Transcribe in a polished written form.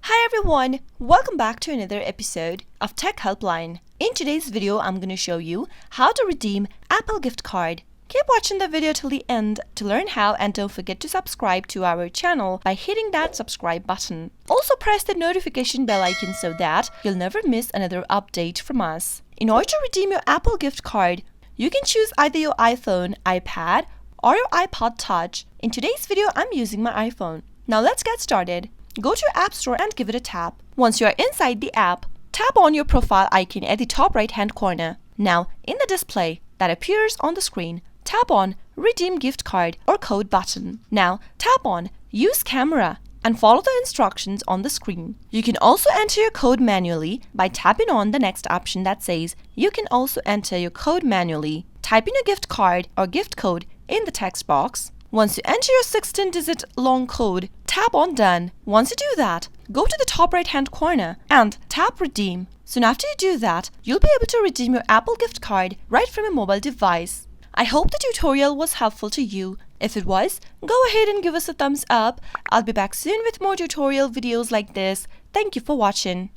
Hi everyone, welcome back to another episode of Tech Helpline. In today's video, I'm going to show you how to redeem Apple gift card. Keep watching the video till the end to learn how, and don't forget to subscribe to our channel by hitting that subscribe button. Also press the notification bell icon so that you'll never miss another update from us. In order to redeem your Apple gift card, you can choose either your iPhone, iPad, or your iPod Touch. In today's video, I'm using my iPhone. Now let's get started. Go to your App Store and give it a tap. Once you are inside the app, tap on your profile icon at the top right hand corner. Now, in the display that appears on the screen, tap on Redeem Gift Card or Code button. Now, tap on Use Camera and follow the instructions on the screen. You can also enter your code manually by tapping on the next option that says you can also enter your code manually. Type in your gift card or gift code in the text box. Once you enter your 16-digit long code, tap on Done. Once you do that, go to the top right-hand corner and tap Redeem. Soon after you do that, you'll be able to redeem your Apple gift card right from your mobile device. I hope the tutorial was helpful to you. If it was, go ahead and give us a thumbs up. I'll be back soon with more tutorial videos like this. Thank you for watching.